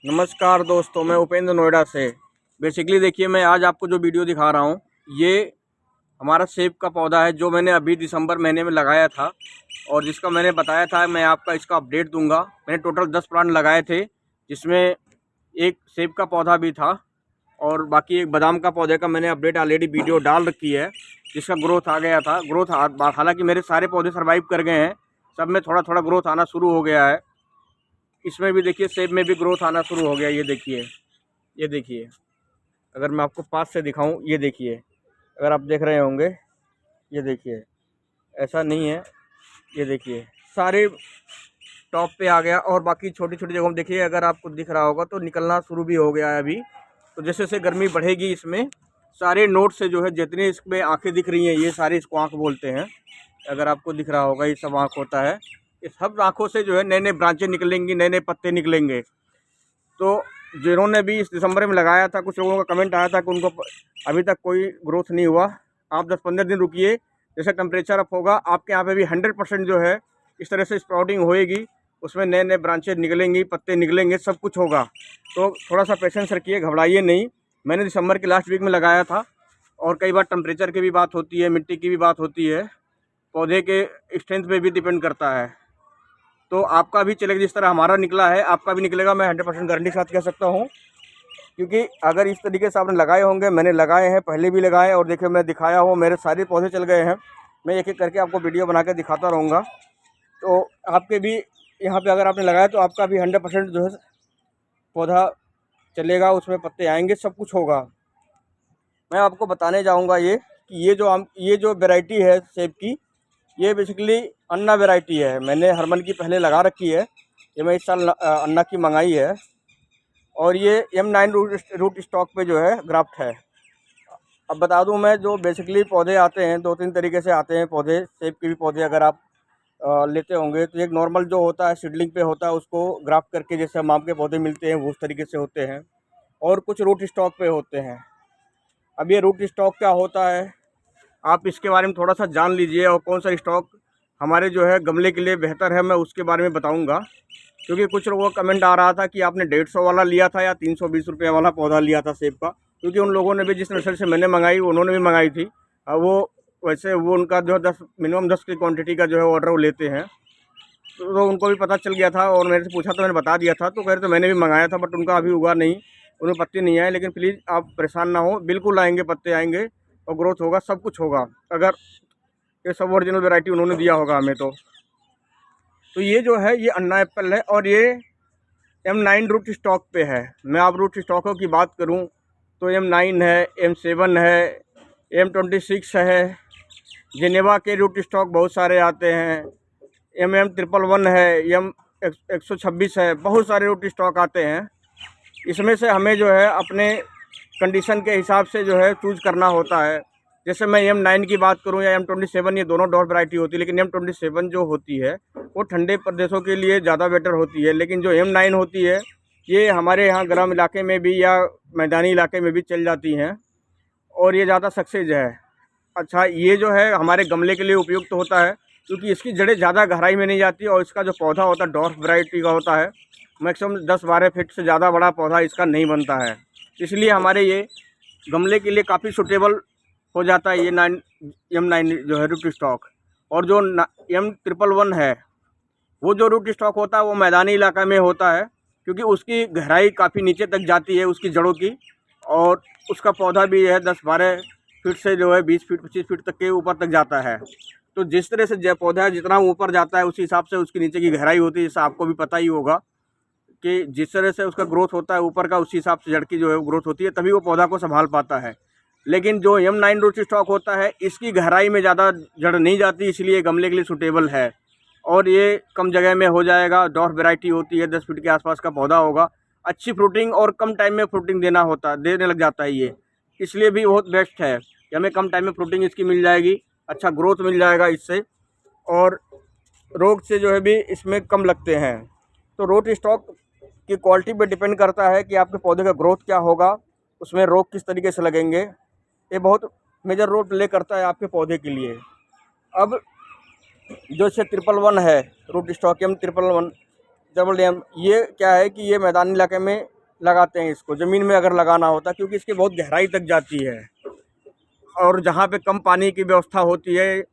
नमस्कार दोस्तों, मैं उपेंद्र नोएडा से। बेसिकली देखिए, मैं आज आपको जो वीडियो दिखा रहा हूँ ये हमारा सेब का पौधा है जो मैंने अभी दिसंबर महीने में लगाया था और जिसका मैंने बताया था मैं आपका इसका अपडेट दूंगा। मैंने टोटल 10 प्लांट लगाए थे, जिसमें एक सेब का पौधा भी था और बाकी एक बादाम का पौधे का मैंने अपडेट ऑलरेडी वीडियो डाल रखी है, जिसका ग्रोथ आ गया था। हालांकि मेरे सारे पौधे सर्वाइव कर गए हैं, सब में थोड़ा थोड़ा ग्रोथ आना शुरू हो गया है। इसमें भी देखिए, सेब में भी ग्रोथ आना शुरू हो गया। ये देखिए, अगर मैं आपको पास से दिखाऊं, ये देखिए, अगर आप देख रहे होंगे, ये देखिए, ऐसा नहीं है, ये देखिए सारे टॉप पे आ गया। और बाकी छोटी छोटी जगहों में देखिए, अगर आपको दिख रहा होगा तो निकलना शुरू भी हो गया है अभी। तो जैसे जैसे गर्मी बढ़ेगी, इसमें सारे नोट से जो है जितने इसमें आँखें दिख रही हैं, ये सारे इसको आँख बोलते हैं। अगर आपको दिख रहा होगा, ये सब आँख होता है। इस सब आँखों से जो है नए नए ब्रांचें निकलेंगी, नए नए पत्ते निकलेंगे। तो जिन्होंने भी इस दिसंबर में लगाया था, कुछ लोगों का कमेंट आया था कि उनको अभी तक कोई ग्रोथ नहीं हुआ। आप 10-15 दिन रुकिए, जैसे टेम्परेचर अप होगा आपके यहाँ पे भी 100% जो है इस तरह से स्प्राउटिंग होएगी। उसमें नए नए ब्रांचें निकलेंगी, पत्ते निकलेंगे, सब कुछ होगा। तो थोड़ा सा पेशेंस रखिए, घबराइए नहीं। मैंने दिसंबर के लास्ट वीक में लगाया था और कई बार टेम्परेचर की भी बात होती है, मिट्टी की भी बात होती है, पौधे के स्ट्रेंथ पे भी डिपेंड करता है। तो आपका भी चलेगा, जिस तरह हमारा निकला है आपका भी निकलेगा, मैं 100% गारंटी के साथ कह सकता हूँ। क्योंकि अगर इस तरीके से आपने लगाए होंगे, मैंने लगाए हैं, पहले भी लगाए, और देखिए मैं दिखाया हूँ, मेरे सारे पौधे चल गए हैं। मैं एक एक करके आपको वीडियो बना के दिखाता रहूँगा। तो आपके भी यहाँ पे अगर आपने लगाया तो आपका भी 100% जो है पौधा चलेगा, उसमें पत्ते आएंगे, सब कुछ होगा। मैं आपको बताने जाऊँगा ये जो वैरायटी है सेब की, ये बेसिकली अन्ना वैरायटी है। मैंने हरमन की पहले लगा रखी है, ये मैं इस साल अन्ना की मंगाई है। और ये M9 रूट स्टॉक पे जो है ग्राफ्ट है। अब बता दूं, मैं जो बेसिकली पौधे आते हैं 2-3 तरीके से आते हैं पौधे। सेब के भी पौधे अगर आप लेते होंगे तो एक नॉर्मल जो होता है सीडलिंग पे होता है, उसको ग्राफ्ट करके जैसे हम आम के पौधे मिलते हैं वो उस तरीके से होते हैं। और कुछ रूट स्टॉक पे होते हैं। अब ये रूट स्टॉक क्या होता है, आप इसके बारे में थोड़ा सा जान लीजिए, और कौन सा स्टॉक हमारे जो है गमले के लिए बेहतर है, मैं उसके बारे में बताऊंगा। क्योंकि कुछ लोगों का कमेंट आ रहा था कि आपने 150 वाला लिया था या 320 रुपये वाला पौधा लिया था सेब का। क्योंकि उन लोगों ने भी, जिस नर्सरी से मैंने मंगाई, उन्होंने भी मंगाई थी। वो वैसे वो उनका जो है मिनिमम 10 की क्वान्टिटी का जो है ऑर्डर वो लेते हैं। तो उनको भी पता चल गया था और मेरे से पूछा तो मैंने बता दिया था। तो कह रहे तो मैंने भी मंगाया था, बट उनका अभी हुआ नहीं, उनमें पत्ते नहीं आए। लेकिन प्लीज़ आप परेशान ना हो, बिल्कुल आएंगे, पत्ते आएंगे और ग्रोथ होगा, सब कुछ होगा, अगर ये सब ओरिजिनल वैरायटी उन्होंने दिया होगा हमें। तो ये जो है ये अन्ना एप्पल है और ये M9 रूट स्टॉक पे है। मैं आप रूट स्टॉकों की बात करूं तो M9 है, M7 है, M26 है, जेनेवा के रूट स्टॉक बहुत सारे आते हैं, MM111 है, M126 है, बहुत सारे रूट स्टॉक आते हैं। इसमें से हमें जो है अपने कंडीशन के हिसाब से जो है चूज़ करना होता है। जैसे मैं M9 की बात करूं या M27, ये दोनों डॉट वैरायटी होती है। लेकिन M27 जो होती है वो ठंडे प्रदेशों के लिए ज़्यादा बेटर होती है। लेकिन जो M9 होती है ये हमारे यहाँ गर्म इलाके में भी या मैदानी इलाके में भी चल जाती हैं और ये ज़्यादा सक्सेस है। अच्छा, ये जो है हमारे गमले के लिए उपयुक्त होता है क्योंकि इसकी जड़ें ज़्यादा गहराई में नहीं जाती और इसका जो पौधा होता है डॉर्फ वैरायटी का होता है। मैक्सिमम 10-12 फीट से ज़्यादा बड़ा पौधा इसका नहीं बनता है, इसलिए हमारे ये गमले के लिए काफ़ी सूटेबल हो जाता है ये M9 जो है रूट स्टॉक। और जो M111 है वो जो रूट स्टॉक होता है वो मैदानी इलाका में होता है क्योंकि उसकी गहराई काफ़ी नीचे तक जाती है उसकी जड़ों की, और उसका पौधा भी है 10-12 फीट से जो है 20 फीट 25 फीट तक के ऊपर तक जाता है। तो जिस तरह से पौधा जितना ऊपर जाता है उसी हिसाब से उसकी नीचे की गहराई होती है। जैसा आपको भी पता ही होगा कि जिस तरह से उसका ग्रोथ होता है ऊपर का, उसी हिसाब से जड़ की जो है ग्रोथ होती है, तभी वो पौधा को संभाल पाता है। लेकिन जो M9 रूट स्टॉक होता है इसकी गहराई में ज़्यादा जड़ नहीं जाती, इसलिए गमले के लिए सूटेबल है और ये कम जगह में हो जाएगा। डॉर्फ वैरायटी होती है, 10 फीट के आसपास का पौधा होगा, अच्छी फ्रूटिंग और कम टाइम में फ्रूटिंग देने लग जाता है ये, इसलिए भी बहुत बेस्ट है कि हमें कम टाइम में फ्रूटिंग इसकी मिल जाएगी, अच्छा ग्रोथ मिल जाएगा इससे, और रोग से जो है भी इसमें कम लगते हैं। तो रूट स्टॉक की क्वालिटी पे डिपेंड करता है कि आपके पौधे का ग्रोथ क्या होगा, उसमें रोग किस तरीके से लगेंगे, ये बहुत मेजर रोल प्ले करता है आपके पौधे के लिए। अब जो से 111 है root stock M111, double dam, ये क्या है कि ये मैदानी इलाके में लगाते हैं इसको, ज़मीन में अगर लगाना होता क्योंकि इसकी बहुत गहराई तक जाती है और जहाँ पे कम पानी की व्यवस्था होती है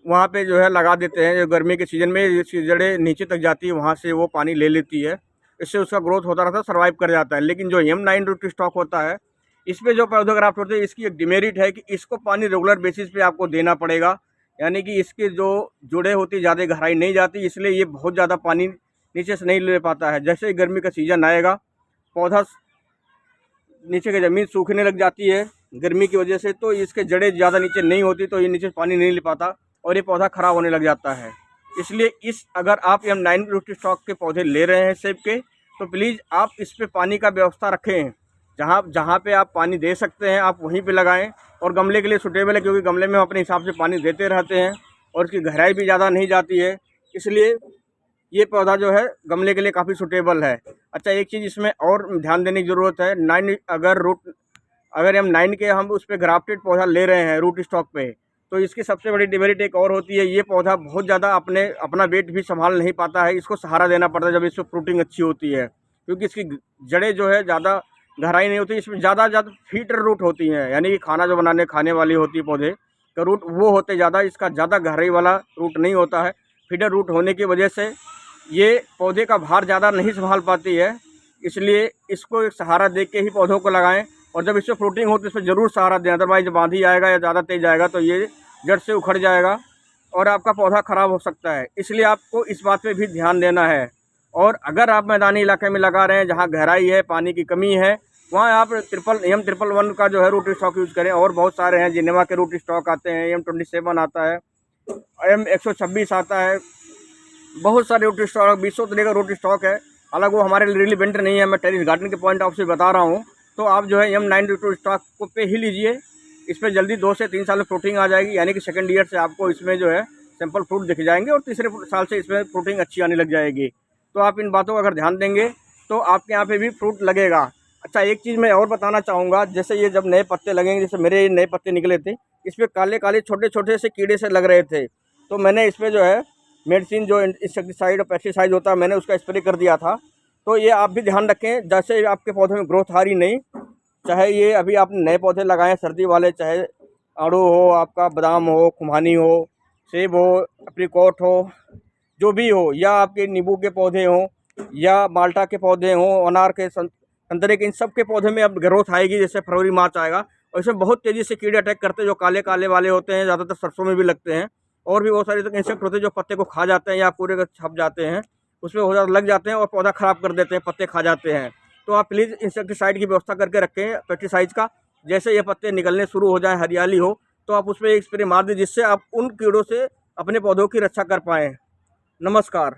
वहाँ पे जो है लगा देते हैं। जो गर्मी के सीज़न में इसकी जड़ें नीचे तक जाती है, वहाँ से वो पानी ले लेती है, इससे उसका ग्रोथ होता रहता है, सर्वाइव कर जाता है। लेकिन जो M9 रूट स्टॉक होता है, इस पे जो पौधे ग्राफ्ट होते हैं, इसकी एक डिमेरिट है कि इसको पानी रेगुलर बेसिस पे आपको देना पड़ेगा, यानी कि इसके जो जुड़े होती ज़्यादा गहराई नहीं जाती, इसलिए ये बहुत ज़्यादा पानी नीचे से नहीं ले पाता है। जैसे ही गर्मी का सीज़न आएगा, पौधा नीचे की ज़मीन सूखने लग जाती है गर्मी की वजह से, तो इसके जड़ें ज़्यादा नीचे नहीं होती, तो ये नीचे पानी नहीं ले पाता और ये पौधा ख़राब होने लग जाता है। इसलिए अगर आप M9 रूट स्टॉक के पौधे ले रहे हैं सेब के, तो प्लीज़ आप इस पे पानी का व्यवस्था रखें। जहाँ जहाँ पे आप पानी दे सकते हैं आप वहीं पे लगाएं, और गमले के लिए सूटेबल है क्योंकि गमले में हम अपने हिसाब से पानी देते रहते हैं और इसकी गहराई भी ज़्यादा नहीं जाती है, इसलिए ये पौधा जो है गमले के लिए काफ़ी सूटेबल है। अच्छा, एक चीज़ इसमें और ध्यान देने की ज़रूरत है, अगर हम 9 के हम उस पर ग्राफ्टेड पौधा ले रहे हैं रूट स्टॉक पे, तो इसकी सबसे बड़ी डिमेरिट एक और होती है, ये पौधा बहुत ज़्यादा अपना वेट भी संभाल नहीं पाता है, इसको सहारा देना पड़ता है जब इस पर फ्रूटिंग अच्छी होती है, क्योंकि इसकी जड़ें जो है ज़्यादा गहराई नहीं होती, इसमें ज़्यादा फीडर रूट होती हैं, यानी कि खाना जो खाने वाली होती है पौधे का रूट, वो होते ज़्यादा, इसका ज़्यादा गहराई वाला रूट नहीं होता है। फीडर रूट होने की वजह से ये पौधे का भार ज़्यादा नहीं संभाल पाती है, इसलिए इसको एक सहारा दे के ही पौधों को लगाएं, और जब इससे फ्रूटिंग हो तो इस पर ज़रूर सहारा दें, अदरवाइज बांधी जाएगा या ज़्यादा तेज आएगा तो ये जड़ से उखड़ जाएगा और आपका पौधा ख़राब हो सकता है। इसलिए आपको इस बात पे भी ध्यान देना है। और अगर आप मैदानी इलाके में लगा रहे हैं जहाँ गहराई है, पानी की कमी है, वहाँ आप M111 का जो है रूट स्टॉक यूज़ करें, और बहुत सारे हैं, जिनेवा के रूट स्टॉक आते हैं, M27 आता है, M126 आता है, बहुत सारे रूट स्टॉक 200 तरह का रूट स्टॉक है। हालांकि वो हमारे लिए रिलेवेंट नहीं है, मैं टेरेस गार्डन के पॉइंट ऑफ से बता रहा हूँ। तो आप जो है M9 रूट स्टॉक को पे ही लीजिए, इस पर जल्दी 2 से 3 साल में फ्रूटिंग आ जाएगी, यानी कि सेकंड ईयर से आपको इसमें जो है सिंपल फ्रूट दिख जाएंगे और तीसरे साल से इसमें फ्रूटिंग अच्छी आने लग जाएगी। तो आप इन बातों का अगर ध्यान देंगे तो आपके यहाँ पे भी फ्रूट लगेगा। अच्छा, एक चीज़ मैं और बताना चाहूँगा, जैसे ये जब नए पत्ते लगेंगे, जैसे मेरे नए पत्ते निकले थे, इस पर काले काले छोटे छोटे से कीड़े से लग रहे थे, तो मैंने इस पर जो है मेडिसिन जो इंसेक्टिसाइड और पेस्टिसाइड होता है, मैंने उसका स्प्रे कर दिया था। तो ये आप भी ध्यान रखें, जैसे आपके पौधे में ग्रोथ आ रही नहीं, चाहे ये अभी आपने नए पौधे लगाए सर्दी वाले, चाहे आड़ू हो, आपका बादाम हो, खुमानी हो, सेब हो, अप्रिकॉट हो, जो भी हो, या आपके नींबू के पौधे हों या माल्टा के पौधे हों, अनार के, संतरे के, इन सब के पौधे में अब ग्रोथ आएगी जैसे फरवरी मार्च आएगा। और इसमें बहुत तेज़ी से कीड़े अटैक करते हैं, जो काले काले वाले होते हैं, ज़्यादातर सरसों में भी लगते हैं, और भी बहुत सारे इंसेक्ट होते हैं जो पत्ते को खा जाते हैं या पूरे को छप जाते हैं, उसमें हो लग जाते हैं और पौधा ख़राब कर देते हैं, पत्ते खा जाते हैं। तो आप प्लीज़ इंसेक्टिसाइड की व्यवस्था करके रखें, पेस्टिसाइड्स का। जैसे ये पत्ते निकलने शुरू हो जाए, हरियाली हो, तो आप उसमें एक स्प्रे मार दें, जिससे आप उन कीड़ों से अपने पौधों की रक्षा कर पाएँ। नमस्कार।